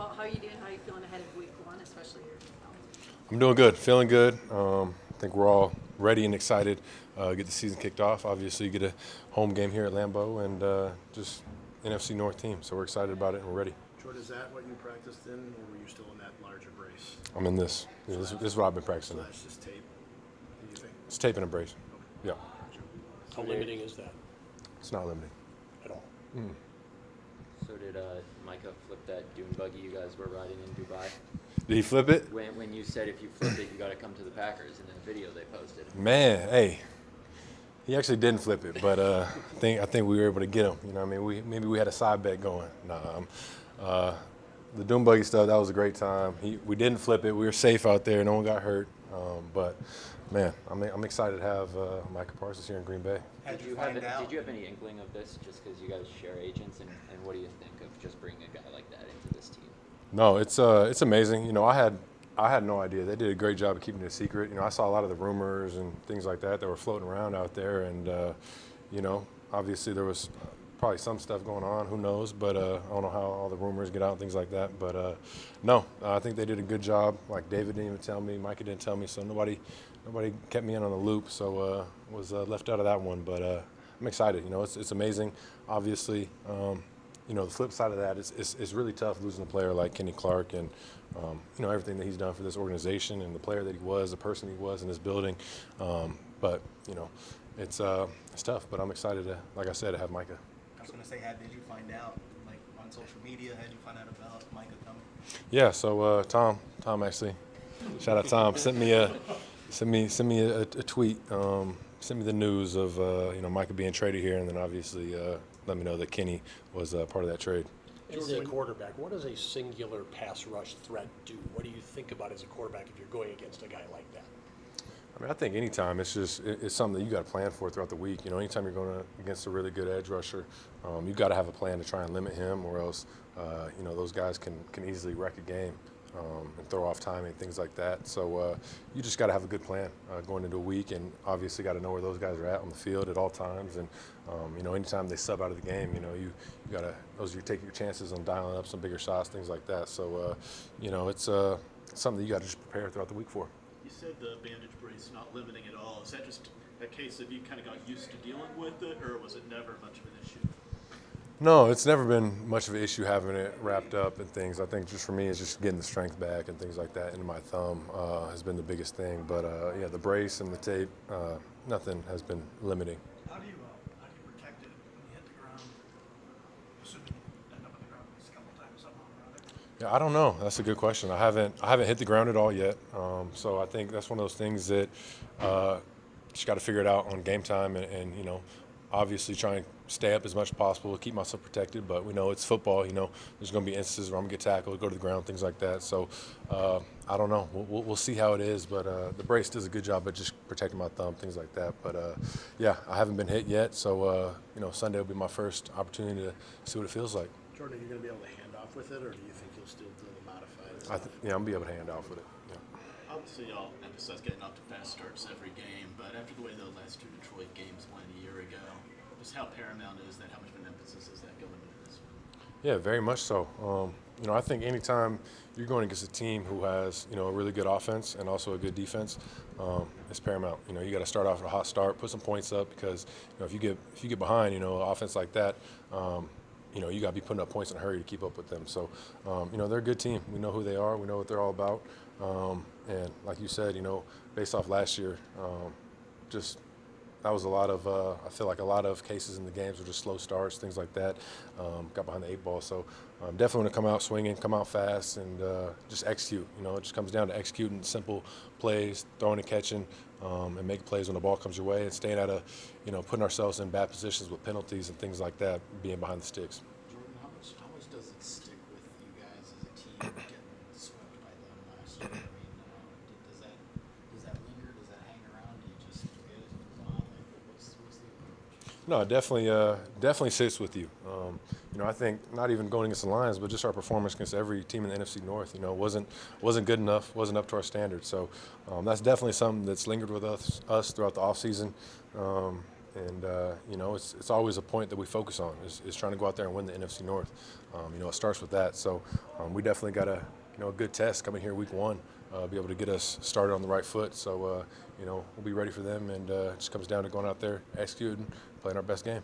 Well, how are you doing? How are you feeling ahead of week one, especially your I'm doing good, feeling good. I think we're all ready and excited. Get the season kicked off. Obviously, get a home game here at Lambeau and just NFC North team. So we're excited about it and we're ready. Jordan, is that what you practiced in, or were you still in that larger brace? I'm in this. This is what I've been practicing. So that's just tape, do you think? It's tape and a brace. Yeah, How limiting is that it's not limiting. at all? So did Micah flip that dune buggy you guys were riding in Dubai? Did he flip it? When you said if you flipped it, you got to come to the Packers in the video they posted. Man, hey, he actually didn't flip it, but I think we were able to get him. You know, what I mean, maybe we had a side bet going. The Doom Buggy stuff, that was a great time. We didn't flip it. We were safe out there. No one got hurt. But man, I'm excited to have Micah Parsons here in Green Bay. Did you have any inkling of this, just because you guys share agents, and what do you think of just bringing a guy like that into this team? No, it's amazing. You know, I had no idea. They did a great job of keeping it a secret. You know, I saw a lot of the rumors and things like that were floating around out there, and you know, obviously there was probably some stuff going on. Who knows? But I don't know how all the rumors get out and things like that. But no, I think they did a good job. Like David didn't even tell me, Micah didn't tell me, so nobody kept me in on the loop. So was left out of that one. But I'm excited. You know, it's amazing. Obviously. You know, the flip side of that is it's really tough losing a player like Kenny Clark and, you know, everything that he's done for this organization and the player that he was, the person he was in this building. But, you know, it's tough. But I'm excited to, like I said, to have Micah. I was going to say, how did you find out, like on social media? How did you find out about Micah coming? Yeah, so Tom actually, shout out Tom, sent me a tweet, sent me the news of, you know, Micah being traded here, and then obviously let me know that Kenny was part of that trade. As a quarterback, what does a singular pass rush threat do? What do you think about as a quarterback if you're going against a guy like that? I mean, I think anytime it's something that you got to plan for throughout the week. You know, anytime you're going against a really good edge rusher, you got to have a plan to try and limit him, or else, you know, those guys can easily wreck a game and throw off timing, things like that. So you just got to have a good plan going into a week, and obviously got to know where those guys are at on the field at all times. And you know, anytime they sub out of the game, you know, you got to you take your chances on dialing up some bigger shots, things like that. So you know, it's something that you got to just prepare throughout the week for. You said the bandage brace not limiting at all. Is that just a case of you kind of got used to dealing with it, or was it never much of an issue? No, it's never been much of an issue having it wrapped up and things. I think just for me, it's just getting the strength back and things like that into my thumb has been the biggest thing. But yeah, the brace and the tape, nothing has been limiting. How do you protect it when you hit the ground? Assuming you end up on the ground a couple times, something around there. Yeah, I don't know. That's a good question. I haven't hit the ground at all yet. So I think that's one of those things that just got to figure it out on game time and you know, obviously try and stay up as much as possible, keep myself protected. But we know it's football. You know, there's going to be instances where I'm going to get tackled, go to the ground, things like that. So I don't know. We'll see how it is. But the brace does a good job of just protecting my thumb, things like that. But yeah, I haven't been hit yet. So you know, Sunday will be my first opportunity to see what it feels like. Jordan, are you going to be able to hand off with it, or do you think you'll still do the modified? Yeah, I'm going to be able to hand off with it. Yeah. Obviously, y'all emphasize getting off to fast starts every game, but after the way those last two Detroit games went a year ago, just how paramount is that? How much of an emphasis is that going into this one? Yeah, very much so. You know, I think anytime you're going against a team who has, you know, a really good offense and also a good defense, it's paramount. You know, you got to start off with a hot start, put some points up, because you know, if you get behind, you know, an offense like that, you know, you got to be putting up points in a hurry to keep up with them. So, you know, they're a good team. We know who they are. We know what they're all about. And like you said, you know, based off last year, just that was a lot of, I feel like a lot of cases in the games were just slow starts, things like that. Got behind the eight ball. So definitely want to come out swinging, come out fast, and just execute. You know, it just comes down to executing simple plays, throwing and catching, and make plays when the ball comes your way, and staying out of, you know, putting ourselves in bad positions with penalties and things like that, being behind the sticks. Jordan, how much does it stick with you guys as a team getting swept by them last year? I mean, does that linger? Does that hang around? Do you just forget it and move on? Like, what's the approach? No, it definitely sits with you. You know, I think not even going against the Lions, but just our performance against every team in the NFC North, you know, wasn't good enough, wasn't up to our standards. So that's definitely something that's lingered with us throughout the offseason. And you know, it's always a point that we focus on is trying to go out there and win the NFC North. You know, it starts with that. So we definitely got a good test coming here week 1, be able to get us started on the right foot. So you know, we'll be ready for them, and it just comes down to going out there, executing, playing our best game.